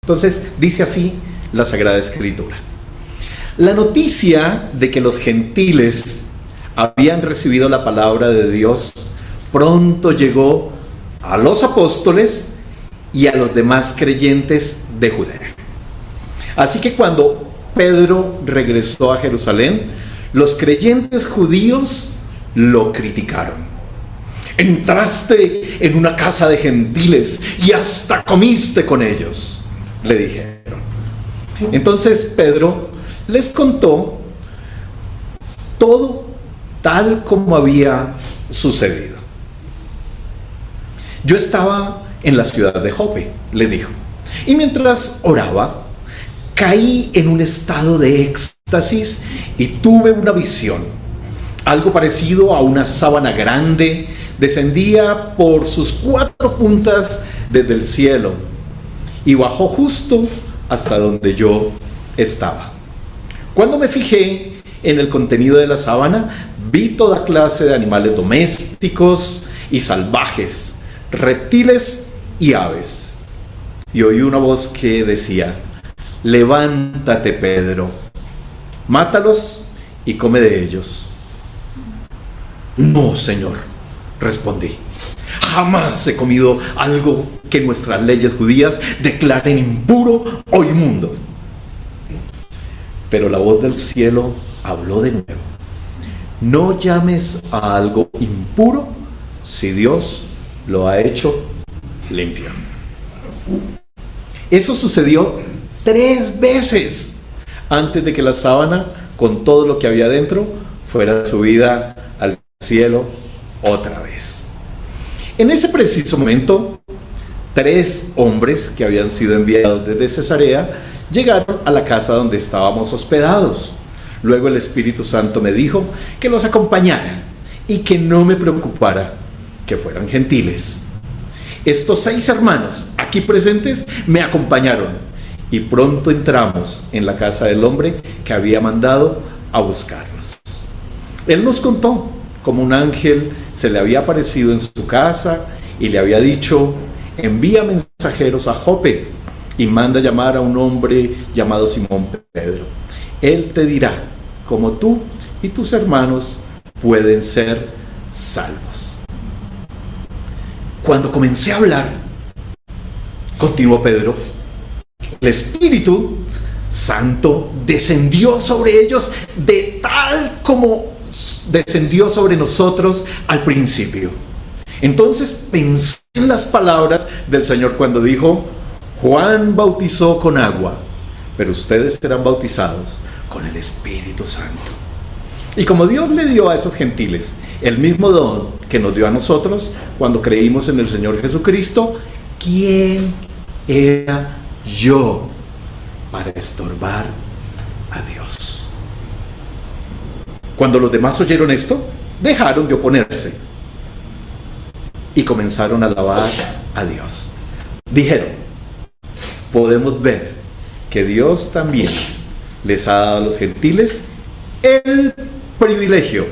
Entonces dice así la Sagrada Escritura. La noticia de que los gentiles habían recibido la palabra de Dios pronto llegó a los apóstoles y a los demás creyentes de Judea. Así que cuando Pedro regresó a Jerusalén, los creyentes judíos lo criticaron. Entraste en una casa de gentiles y hasta comiste con ellos, le dijeron. Entonces Pedro les contó todo tal como había sucedido. Yo estaba en la ciudad de Jope, le dijo, y mientras oraba, caí en un estado de éxtasis y tuve una visión. Algo parecido a una sábana grande descendía por sus 4 puntas desde el cielo y bajó justo hasta donde yo estaba. Cuando me fijé en el contenido de la sábana, vi toda clase de animales domésticos y salvajes, reptiles y aves. Y oí una voz que decía: levántate, Pedro, mátalos y come de ellos. No, Señor, respondí. Jamás he comido algo que nuestras leyes judías declaren impuro o inmundo. Pero la voz del cielo habló de nuevo. No llames a algo impuro si Dios lo ha hecho limpio. Eso sucedió 3 veces antes de que la sábana, con todo lo que había dentro, fuera subida al cielo otra vez. En ese preciso momento, 3 hombres que habían sido enviados desde Cesarea llegaron a la casa donde estábamos hospedados. Luego el Espíritu Santo me dijo que los acompañara y que no me preocupara que fueran gentiles. Estos 6 hermanos aquí presentes me acompañaron y pronto entramos en la casa del hombre que había mandado a buscarnos. Él nos contó cómo un ángel se le había aparecido en su casa y le había dicho: envía mensajeros a Jope y manda llamar a un hombre llamado Simón Pedro. Él te dirá cómo tú y tus hermanos pueden ser salvos. Cuando comencé a hablar, continuó Pedro, el Espíritu Santo descendió sobre ellos de tal como descendió sobre nosotros al principio. Entonces pensé en las palabras del Señor cuando dijo: Juan bautizó con agua, pero ustedes serán bautizados con el Espíritu Santo. Y como Dios le dio a esos gentiles el mismo don que nos dio a nosotros cuando creímos en el Señor Jesucristo, ¿quién era yo para estorbar a Dios? Cuando los demás oyeron esto, dejaron de oponerse y comenzaron a alabar a Dios. Dijeron: podemos ver que Dios también les ha dado a los gentiles el privilegio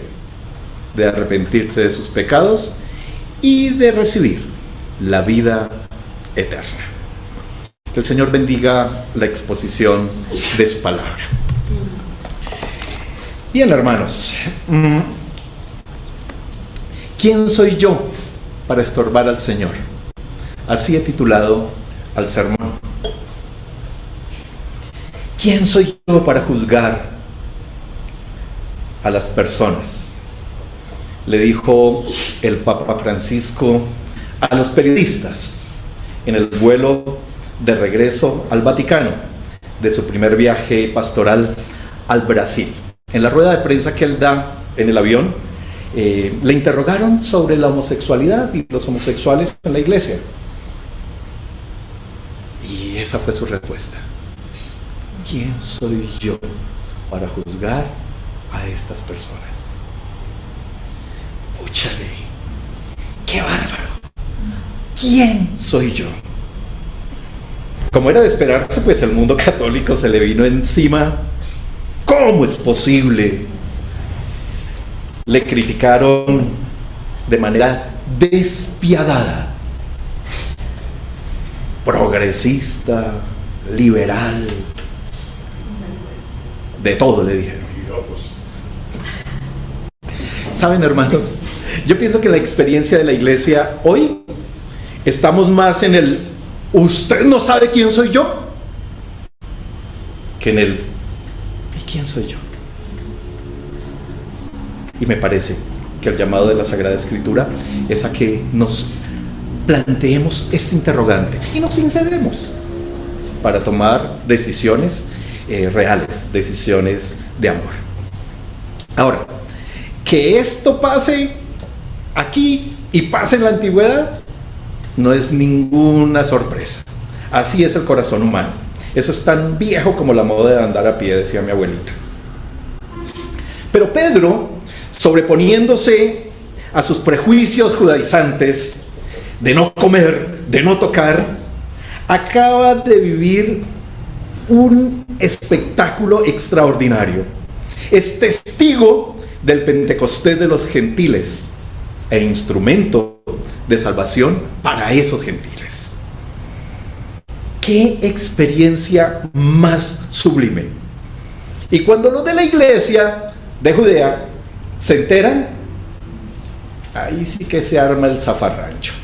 de arrepentirse de sus pecados y de recibir la vida eterna. Que el Señor bendiga la exposición de su palabra. Bien, hermanos, ¿quién soy yo para estorbar al Señor? Así he titulado al sermón. ¿Quién soy yo para juzgar a las personas? Le dijo el Papa Francisco a los periodistas en el vuelo de regreso al Vaticano de su primer viaje pastoral al Brasil. En la rueda de prensa que él da en el avión, le interrogaron sobre la homosexualidad y los homosexuales en la iglesia. Y esa fue su respuesta. ¿Quién soy yo para juzgar a estas personas? Púchale, ¡qué bárbaro! ¿Quién soy yo? Como era de esperarse, pues el mundo católico se le vino encima. ¿Cómo es posible? Le criticaron de manera despiadada. Progresista, liberal. De todo le dijeron. Saben, hermanos, yo pienso que la experiencia de la iglesia hoy estamos más en el usted no sabe quién soy yo que en el ¿y quién soy yo? Y me parece que el llamado de la Sagrada Escritura es a que nos planteemos este interrogante y nos sinceremos para tomar decisiones reales, decisiones de amor. Ahora, que esto pase aquí y pase en la antigüedad no es ninguna sorpresa. Así es el corazón humano. Eso es tan viejo como la moda de andar a pie, decía mi abuelita. Pero Pedro, sobreponiéndose a sus prejuicios judaizantes de no comer, de no tocar, acaba de vivir un espectáculo extraordinario. Es testigo del Pentecostés de los gentiles e instrumento de salvación para esos gentiles. ¡Qué experiencia más sublime! Y cuando los de la iglesia de Judea se enteran, ahí sí que se arma el zafarrancho.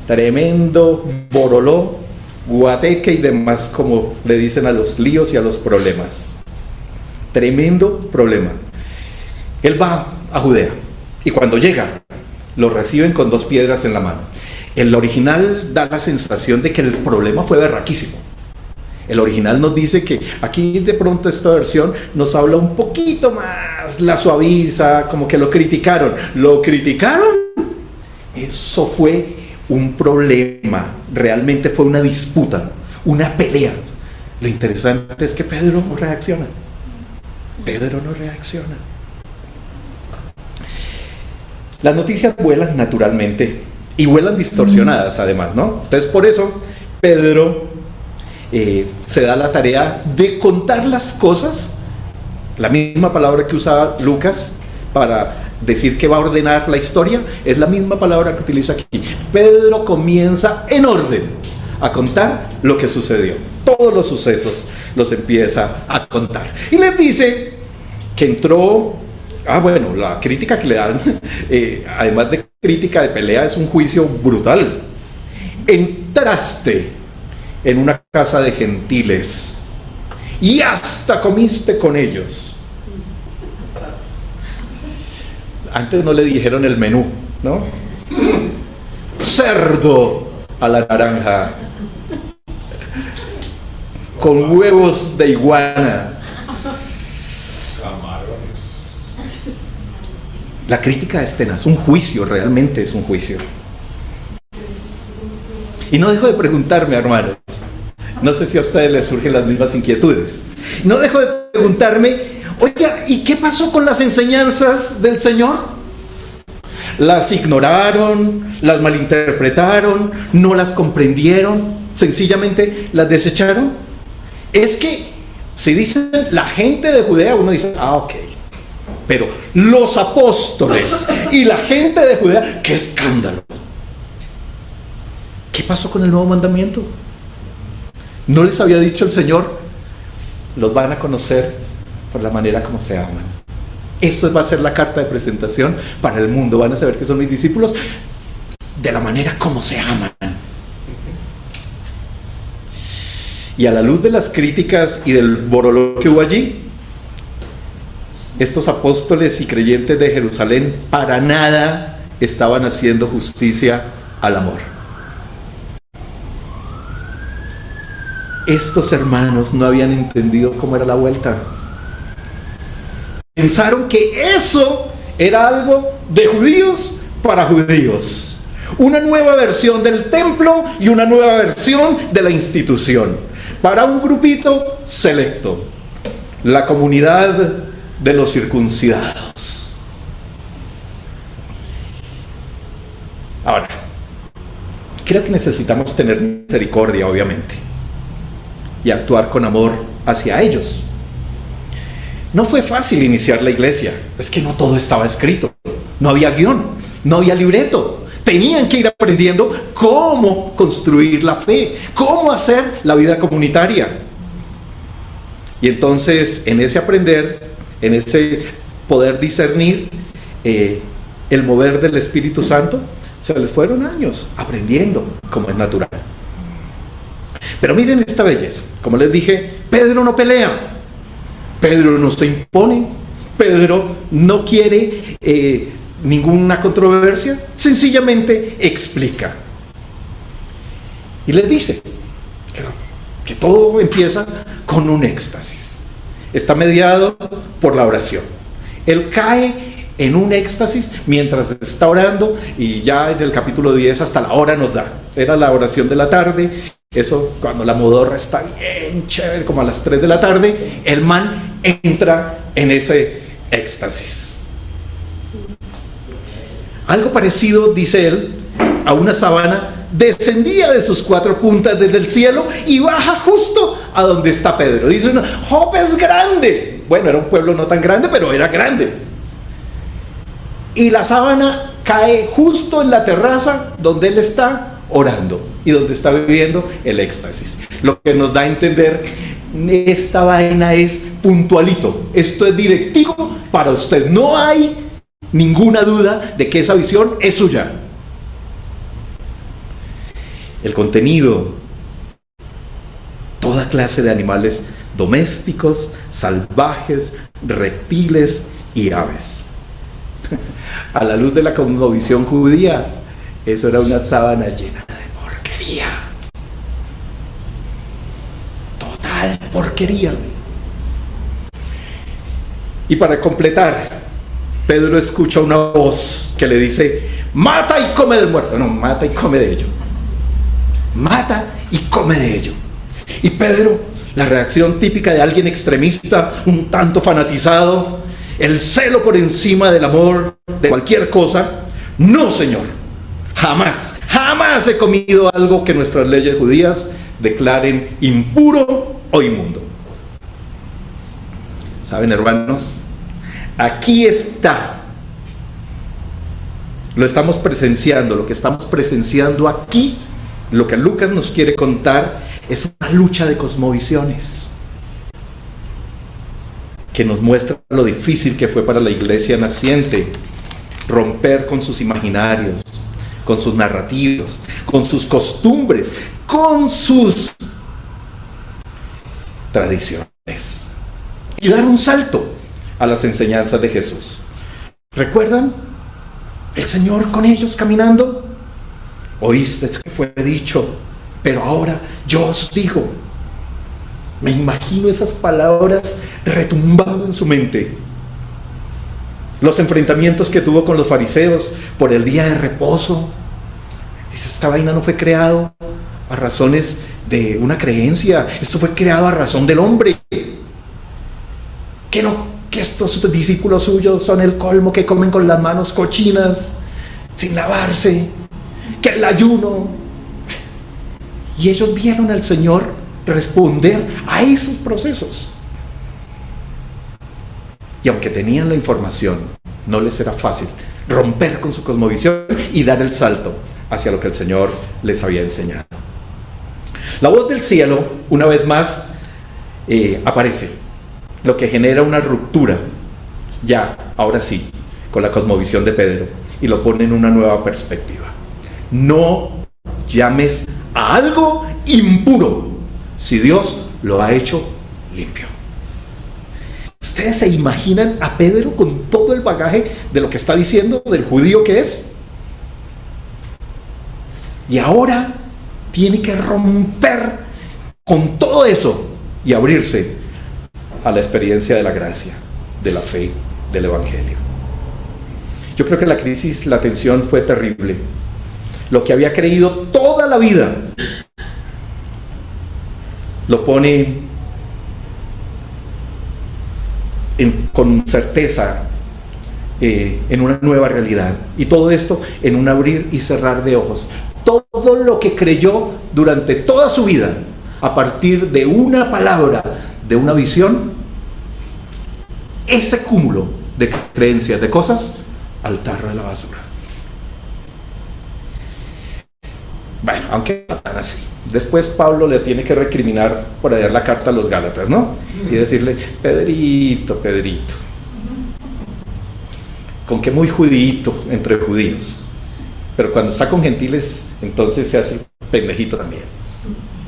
Tremendo boroló, guateque y demás, como le dicen a los líos y a los problemas. Tremendo problema. Él va a Judea y cuando llega lo reciben con 2 piedras en la mano. El original da la sensación de que el problema fue berraquísimo. El original nos dice que aquí de pronto esta versión nos habla un poquito más, la suaviza, como que lo criticaron. ¿Lo criticaron? Eso fue un problema, realmente fue una disputa, una pelea. Lo interesante es que Pedro no reacciona. Pedro no reacciona. Las noticias vuelan naturalmente y vuelan distorsionadas además, ¿no? Entonces por eso Pedro se da la tarea de contar las cosas, la misma palabra que usaba Lucas para decir que va a ordenar la historia, es la misma palabra que utiliza aquí. Pedro comienza en orden a contar lo que sucedió. Todos los sucesos los empieza a contar. Y les dice que entró... bueno, la crítica que le dan, además de crítica de pelea, es un juicio brutal. Entraste en una casa de gentiles y hasta comiste con ellos. Antes no le dijeron el menú, ¿no? Cerdo a la naranja, con huevos de iguana. La crítica es tenaz, un juicio, realmente es un juicio. Y no dejo de preguntarme, hermanos, no sé si a ustedes les surgen las mismas inquietudes, no dejo de preguntarme, oiga, ¿y qué pasó con las enseñanzas del Señor? ¿Las ignoraron? ¿Las malinterpretaron? ¿No las comprendieron? ¿Sencillamente las desecharon? Es que si dicen la gente de Judea, uno dice, ok. Pero los apóstoles y la gente de Judea, ¡qué escándalo! ¿Qué pasó con el nuevo mandamiento? ¿No les había dicho el Señor? Los van a conocer por la manera como se aman. Eso va a ser la carta de presentación para el mundo. Van a saber que son mis discípulos de la manera como se aman. Y a la luz de las críticas y del boroló que hubo allí, estos apóstoles y creyentes de Jerusalén para nada estaban haciendo justicia al amor. Estos hermanos no habían entendido cómo era la vuelta. Pensaron que eso era algo de judíos para judíos. Una nueva versión del templo y una nueva versión de la institución. Para un grupito selecto. La comunidad de los circuncidados. Ahora, creo que necesitamos tener misericordia, obviamente, y actuar con amor hacia ellos. No fue fácil iniciar la iglesia, es que no todo estaba escrito, no había guión, no había libreto, tenían que ir aprendiendo cómo construir la fe, cómo hacer la vida comunitaria. Y entonces, en ese aprender, en ese poder discernir el mover del Espíritu Santo, se les fueron años aprendiendo como es natural. Pero miren esta belleza. Como les dije, Pedro no pelea, Pedro no se impone, Pedro no quiere ninguna controversia, sencillamente explica. Y les dice que todo empieza con un éxtasis. Está mediado por la oración. Él cae en un éxtasis mientras está orando, y ya en el capítulo 10 hasta la hora nos da. Era la oración de la tarde. Eso, cuando la modorra está bien chévere, como a las 3 de la tarde, el man entra en ese éxtasis. Algo parecido, dice él, a una sábana descendía de sus 4 puntas desde el cielo y baja justo a donde está Pedro. Dice uno, Jope es grande. Bueno, era un pueblo no tan grande, pero era grande. Y la sábana cae justo en la terraza donde él está orando y donde está viviendo el éxtasis. Lo que nos da a entender, esta vaina es puntualito. Esto es directivo para usted. No hay ninguna duda de que esa visión es suya. El contenido: toda clase de animales domésticos, salvajes, reptiles y aves. A la luz de la cosmovisión judía, eso era una sábana llena de porquería. Total porquería. Y para completar, Pedro escucha una voz que le dice: mata y come del muerto. No, mata y come de ello. Mata y come de ello. Y Pedro, la reacción típica de alguien extremista, un tanto fanatizado, el celo por encima del amor de cualquier cosa. No, Señor, jamás he comido algo que nuestras leyes judías declaren impuro o inmundo. ¿Saben, hermanos? Aquí está. Lo estamos presenciando, lo que estamos presenciando aquí, lo que Lucas nos quiere contar, es una lucha de cosmovisiones que nos muestra lo difícil que fue para la iglesia naciente romper con sus imaginarios, con sus narrativas, con sus costumbres, con sus tradiciones, y dar un salto a las enseñanzas de Jesús. ¿Recuerdan el Señor con ellos caminando? Oíste que fue dicho, pero ahora yo os digo. Me imagino esas palabras retumbando en su mente. Los enfrentamientos que tuvo con los fariseos por el día de reposo. Esta vaina no fue creado a razones de una creencia. Esto fue creado a razón del hombre. Que estos discípulos suyos son el colmo, que comen con las manos cochinas, sin lavarse, que el ayuno. Y ellos vieron al Señor responder a esos procesos. Y aunque tenían la información, no les era fácil romper con su cosmovisión y dar el salto hacia lo que el Señor les había enseñado. La voz del cielo, una vez más, aparece, lo que genera una ruptura, ya, ahora sí, con la cosmovisión de Pedro, y lo pone en una nueva perspectiva. No llames a algo impuro si Dios lo ha hecho limpio. ¿Ustedes se imaginan a Pedro con todo el bagaje de lo que está diciendo, del judío que es? Y ahora tiene que romper con todo eso y abrirse a la experiencia de la gracia, de la fe, del evangelio. Yo creo que la crisis, la tensión fue terrible. Lo que había creído toda la vida lo pone con certeza en una nueva realidad. Y todo esto en un abrir y cerrar de ojos. Todo lo que creyó durante toda su vida, a partir de una palabra, de una visión, ese cúmulo de creencias, de cosas, al tarro de la basura. Bueno, aunque no tan así. Después Pablo le tiene que recriminar por leer la carta a los Gálatas, ¿no? Y decirle, Pedrito, Pedrito, con que muy judíito entre judíos, pero cuando está con gentiles, entonces se hace pendejito también,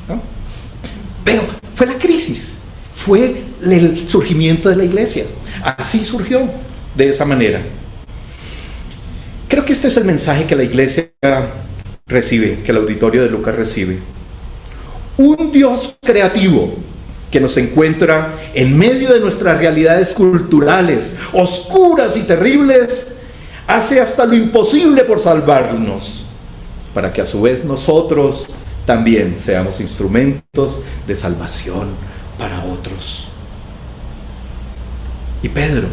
¿no? Pero fue la crisis, fue el surgimiento de la iglesia, así surgió, de esa manera. Creo que este es el mensaje que la iglesia recibe, que el auditorio de Lucas rcibe. Un Dios creativo que nos encuentra en medio de nuestras realidades culturales, oscuras y terribles, hace hasta lo imposible por salvarnos, para que a su vez nosotros también seamos instrumentos de salvación para otros. Y Pedro,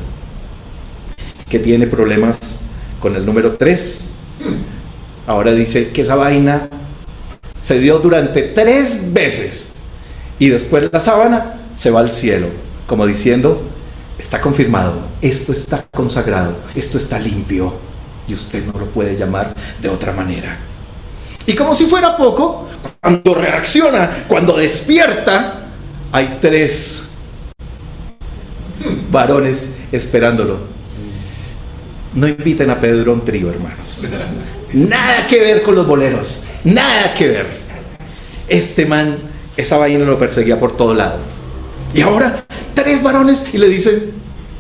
que tiene problemas con el número 3, ahora dice que esa vaina se dio durante 3 veces y después la sábana se va al cielo, como diciendo, está confirmado, esto está consagrado, esto está limpio y usted no lo puede llamar de otra manera. Y como si fuera poco, cuando reacciona, cuando despierta, hay 3 varones esperándolo. No inviten a Pedro a un trío, hermanos. Nada que ver con los boleros, nada que ver. Este man, esa vaina lo perseguía por todo lado. Y ahora 3 varones y le dicen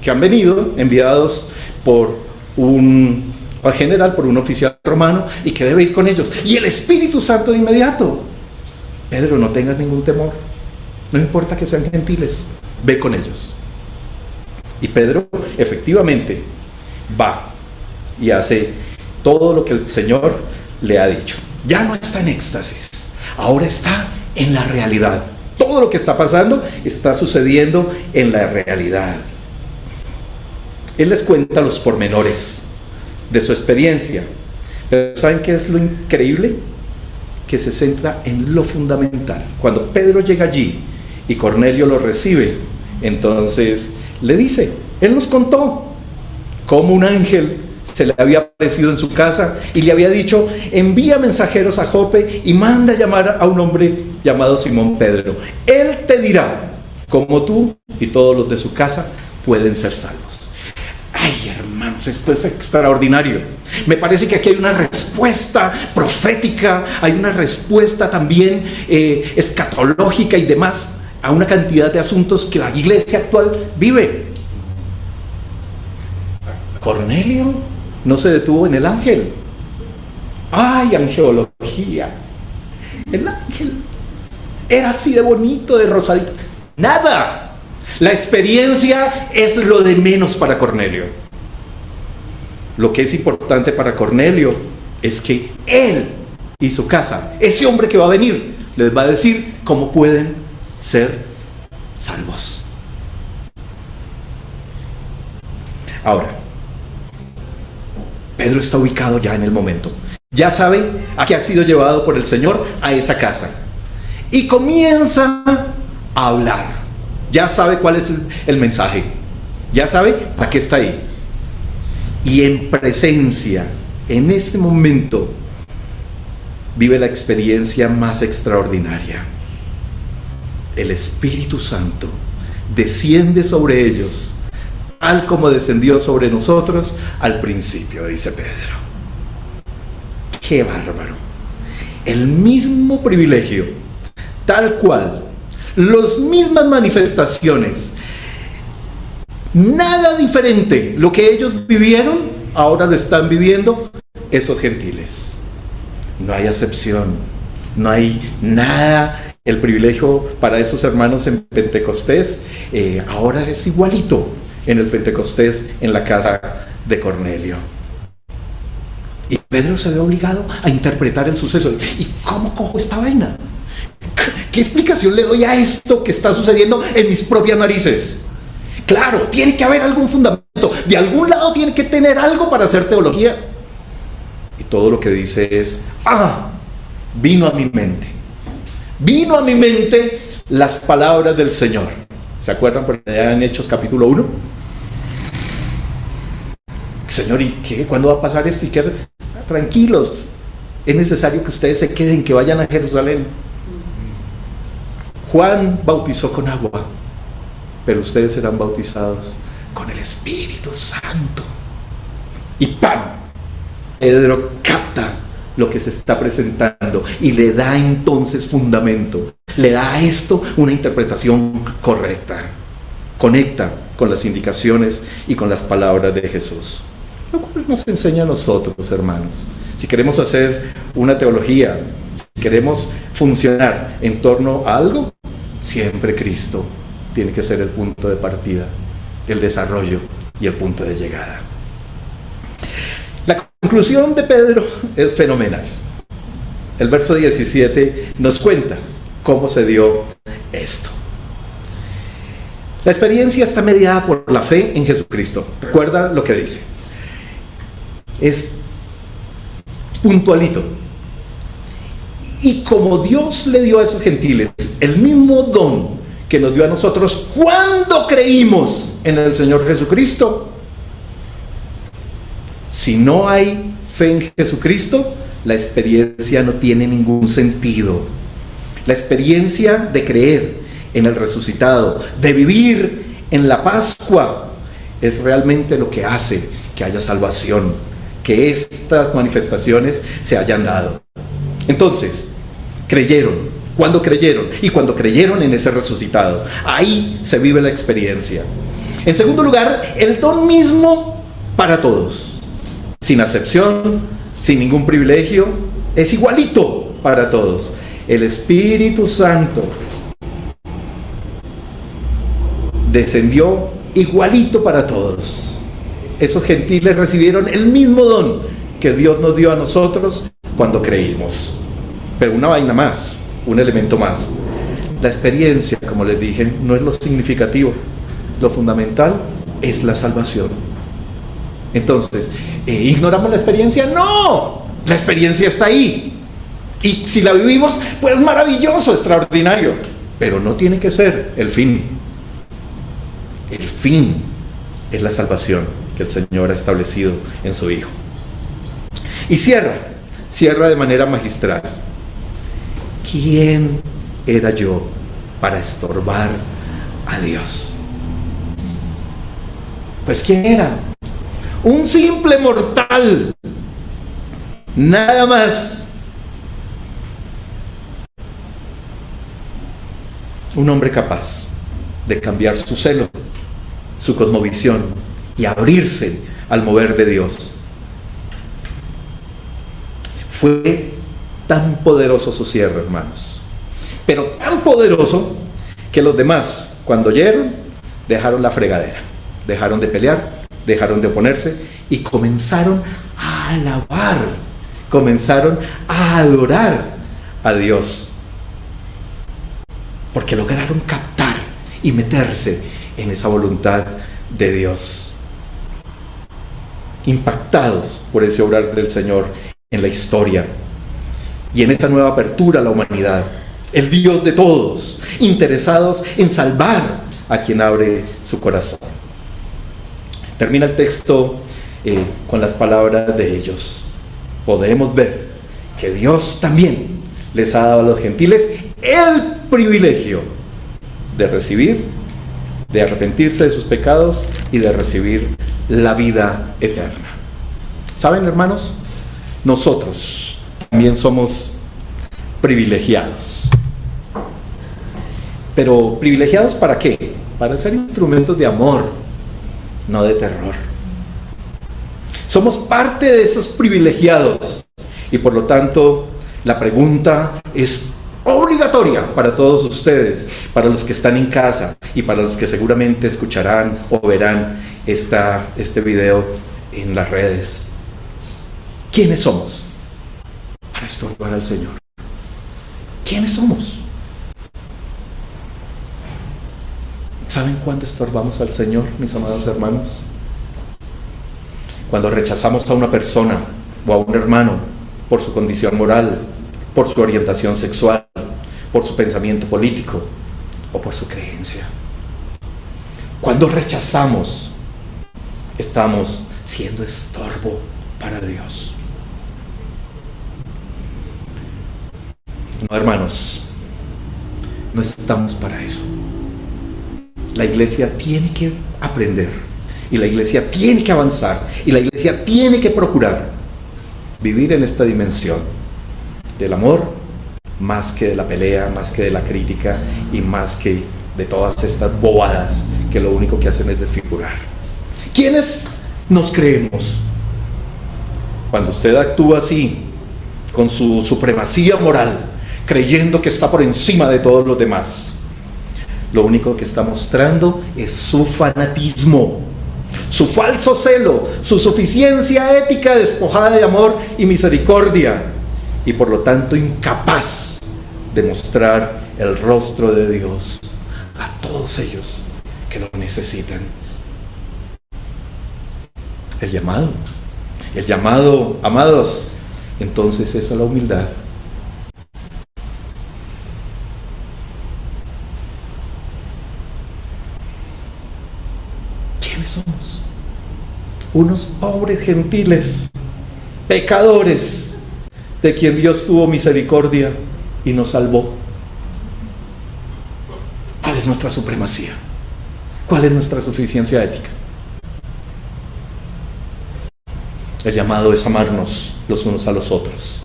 que han venido enviados por un general, por un oficial romano, y que debe ir con ellos. Y el Espíritu Santo de inmediato. Pedro, no tengas ningún temor. No importa que sean gentiles, ve con ellos. Y Pedro efectivamente va y hace todo lo que el Señor le ha dicho. Ya no está en éxtasis, ahora está en la realidad. Todo lo que está pasando está sucediendo en la realidad. Él les cuenta los pormenores de su experiencia. Pero ¿saben qué es lo increíble? Que se centra en lo fundamental. Cuando Pedro llega allí y Cornelio lo recibe, entonces le dice, él nos contó cómo un ángel se le había aparecido en su casa y le había dicho, envía mensajeros a Jope y manda a llamar a un hombre llamado Simón Pedro. Él te dirá cómo tú y todos los de su casa pueden ser salvos. Ay, hermanos, esto es extraordinario. Me parece que aquí hay una respuesta profética, hay una respuesta también escatológica y demás a una cantidad de asuntos que la iglesia actual vive. Cornelio no se detuvo en el ángel. ¡Ay, angelología! El ángel era así de bonito, de rosadito. ¡Nada! La experiencia es lo de menos para Cornelio. Lo que es importante para Cornelio es que él y su casa, ese hombre que va a venir, les va a decir cómo pueden ser salvos. Ahora, Pedro está ubicado ya en el momento. Ya sabe a qué ha sido llevado por el Señor a esa casa. Y comienza a hablar. Ya sabe cuál es el mensaje. Ya sabe a qué está ahí. Y en presencia, en este momento, vive la experiencia más extraordinaria. El Espíritu Santo desciende sobre ellos, tal como descendió sobre nosotros al principio, dice Pedro. ¡Qué bárbaro! El mismo privilegio, tal cual, las mismas manifestaciones, nada diferente. Lo que ellos vivieron, ahora lo están viviendo esos gentiles. No hay acepción, no hay nada. El privilegio para esos hermanos en Pentecostés ahora es igualito en el Pentecostés en la casa de Cornelio. Y Pedro se ve obligado a interpretar el suceso. ¿Y cómo cojo esta vaina? ¿Qué explicación le doy a esto que está sucediendo en mis propias narices? Claro, tiene que haber algún fundamento. De algún lado tiene que tener algo para hacer teología. Y todo lo que dice es, vino a mi mente. Vino a mi mente las palabras del Señor. ¿Se acuerdan por allá en Hechos capítulo 1? Señor, ¿y qué? ¿Cuándo va a pasar esto? ¿Y qué hacer? Tranquilos, es necesario que ustedes se queden, que vayan a Jerusalén. Juan bautizó con agua, pero ustedes serán bautizados con el Espíritu Santo. Y ¡pam! Pedro capta lo que se está presentando y le da entonces fundamento. Le da a esto una interpretación correcta. Conecta con las indicaciones y con las palabras de Jesús. Lo cual nos enseña a nosotros, hermanos. Si queremos hacer una teología, si queremos funcionar en torno a algo, siempre Cristo tiene que ser el punto de partida, el desarrollo y el punto de llegada. La conclusión de Pedro es fenomenal. El verso 17 nos cuenta cómo se dio esto. La experiencia está mediada por la fe en Jesucristo. Recuerda lo que dice. Es puntualito. Y como Dios le dio a esos gentiles el mismo don que nos dio a nosotros cuando creímos en el Señor Jesucristo, si no hay fe en Jesucristo, la experiencia no tiene ningún sentido. La experiencia de creer en el resucitado, de vivir en la Pascua, es realmente lo que hace que haya salvación, que estas manifestaciones se hayan dado. Entonces, creyeron. Cuando creyeron, y cuando creyeron en ese resucitado, ahí se vive la experiencia. En segundo lugar, el don mismo para todos, sin acepción, sin ningún privilegio, es igualito para todos. El Espíritu Santo descendió igualito para todos. Esos gentiles recibieron el mismo don que Dios nos dio a nosotros cuando creímos. Pero una vaina más, un elemento más. La experiencia, como les dije, no es lo significativo. Lo fundamental es la salvación. Entonces, ¿ignoramos la experiencia? ¡No! La experiencia está ahí. Y si la vivimos, pues maravilloso, extraordinario. Pero no tiene que ser el fin. El fin es la salvación que el Señor ha establecido en su Hijo. Y cierra de manera magistral. ¿Quién era yo para estorbar a Dios? Pues ¿quién era? Un simple mortal, nada más. Un hombre capaz de cambiar su celo, su cosmovisión y abrirse al mover de Dios. Fue tan poderoso su cierre, hermanos, pero tan poderoso que los demás, cuando oyeron, dejaron la fregadera, dejaron de pelear, dejaron de oponerse y comenzaron a alabar, comenzaron a adorar a Dios, porque lograron captar y meterse en esa voluntad de Dios, impactados por ese obrar del Señor en la historia y en esta nueva apertura a la humanidad. El Dios de todos, interesados en salvar a quien abre su corazón. Termina el texto con las palabras de ellos. Podemos ver que Dios también les ha dado a los gentiles el privilegio de recibir, de arrepentirse de sus pecados y de recibir la vida eterna. ¿Saben, hermanos? Nosotros también somos privilegiados. Pero ¿privilegiados para qué? Para ser instrumentos de amor, no de terror. Somos parte de esos privilegiados y por lo tanto la pregunta es obligatoria para todos ustedes, para los que están en casa y para los que seguramente escucharán o verán este video en las redes. ¿Quiénes somos para estorbar al Señor? ¿Quiénes somos? ¿Saben cuándo estorbamos al Señor, mis amados hermanos? Cuando rechazamos a una persona o a un hermano por su condición moral, por su orientación sexual, por su pensamiento político o por su creencia. Cuando rechazamos, estamos siendo estorbo para Dios. No, hermanos, no estamos para eso. La iglesia tiene que aprender, y la iglesia tiene que avanzar, y la iglesia tiene que procurar vivir en esta dimensión del amor, más que de la pelea, más que de la crítica, y más que de todas estas bobadas que lo único que hacen es desfigurar. ¿Quiénes nos creemos? Cuando usted actúa así, con su supremacía moral, creyendo que está por encima de todos los demás, lo único que está mostrando es su fanatismo, su falso celo, su suficiencia ética despojada de amor y misericordia, y por lo tanto incapaz de mostrar el rostro de Dios a todos ellos que lo necesitan. El llamado, amados, entonces es a la humildad. ¿Quiénes somos? Unos pobres gentiles, pecadores, de quien Dios tuvo misericordia y nos salvó. ¿Cuál es nuestra supremacía? ¿Cuál es nuestra suficiencia ética? El llamado es amarnos los unos a los otros.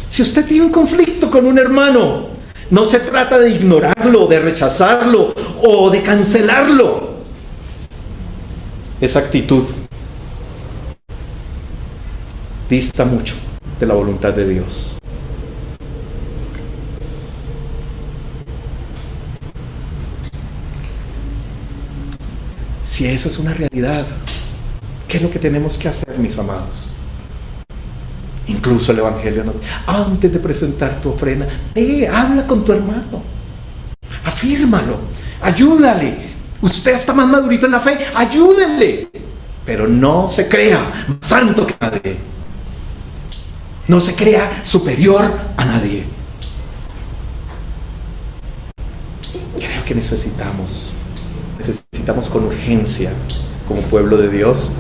Si usted tiene un conflicto con un hermano, no se trata de ignorarlo, de rechazarlo o de cancelarlo. Esa actitud dista mucho de la voluntad de Dios. Si esa es una realidad, ¿qué es lo que tenemos que hacer, mis amados? Incluso el Evangelio nos dice, antes de presentar tu ofrenda, habla con tu hermano, afírmalo, ayúdale. Usted está más madurito en la fe, ayúdenle. Pero no se crea más santo que nadie. No se crea superior a nadie. Creo que necesitamos con urgencia, como pueblo de Dios,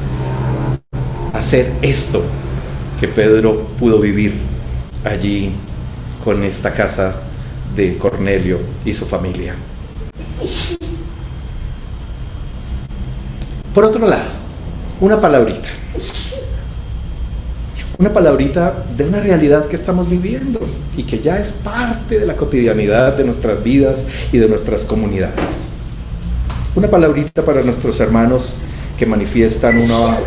hacer esto que Pedro pudo vivir allí con esta casa de Cornelio y su familia. Por otro lado, una palabrita de una realidad que estamos viviendo y que ya es parte de la cotidianidad de nuestras vidas y de nuestras comunidades. Una palabrita para nuestros hermanos que manifiestan una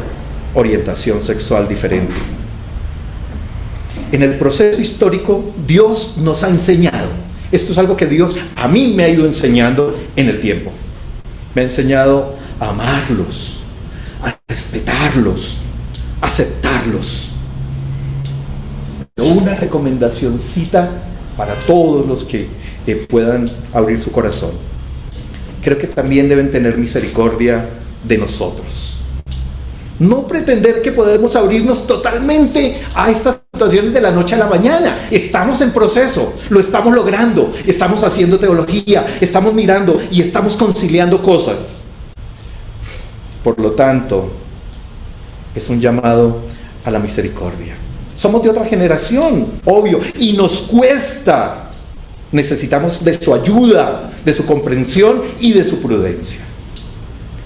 orientación sexual diferente. En el proceso histórico, Dios nos ha enseñado. Esto es algo que Dios a mí me ha ido enseñando en el tiempo. Me ha enseñado a amarlos, a respetarlos, a aceptarlos. Una recomendacioncita para todos los que puedan abrir su corazón. Creo que también deben tener misericordia de nosotros. No pretender que podemos abrirnos totalmente a estas situaciones de la noche a la mañana. Estamos en proceso, lo estamos logrando, estamos haciendo teología, estamos mirando y estamos conciliando cosas. Por lo tanto, es un llamado a la misericordia. Somos de otra generación, obvio, y nos cuesta. Necesitamos de su ayuda, de su comprensión y de su prudencia.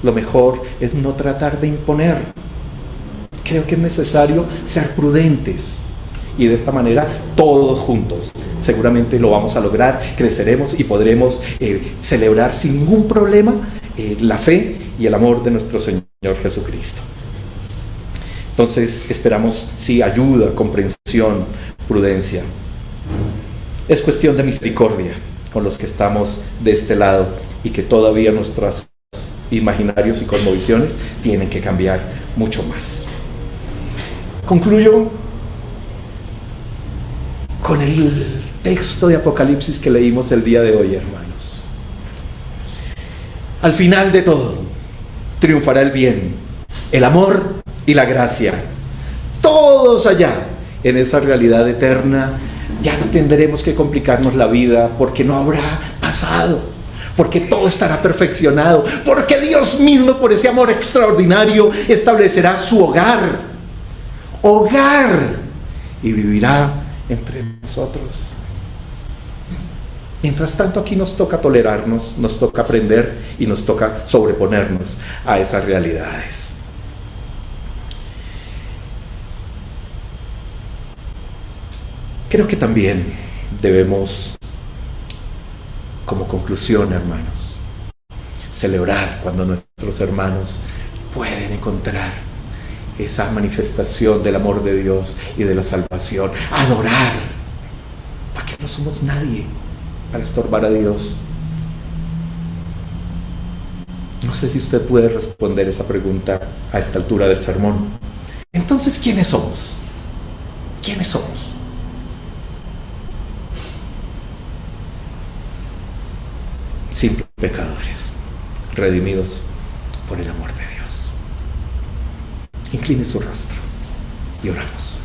Lo mejor es no tratar de imponer. Creo que es necesario ser prudentes. Y de esta manera, todos juntos, seguramente lo vamos a lograr, creceremos y podremos celebrar sin ningún problema la fe y el amor de nuestro Señor Jesucristo. Entonces, esperamos, sí, ayuda, comprensión, prudencia. Es cuestión de misericordia con los que estamos de este lado y que todavía nuestros imaginarios y cosmovisiones tienen que cambiar mucho más. Concluyo con el texto de Apocalipsis que leímos el día de hoy, hermanos. Al final de todo, triunfará el bien, el amor y la gracia. Todos allá, en esa realidad eterna, ya no tendremos que complicarnos la vida porque no habrá pasado, porque todo estará perfeccionado, porque Dios mismo, por ese amor extraordinario, establecerá su hogar, y vivirá entre nosotros. Mientras tanto, aquí nos toca tolerarnos, nos toca aprender y nos toca sobreponernos a esas realidades. Creo que también debemos, como conclusión, hermanos, celebrar cuando nuestros hermanos pueden encontrar esa manifestación del amor de Dios y de la salvación. Adorar, porque no somos nadie para estorbar a Dios. No sé si usted puede responder esa pregunta a esta altura del sermón. Entonces, ¿quiénes somos? ¿Quiénes somos? Simples pecadores, redimidos por el amor de Dios. Incline su rostro y oramos.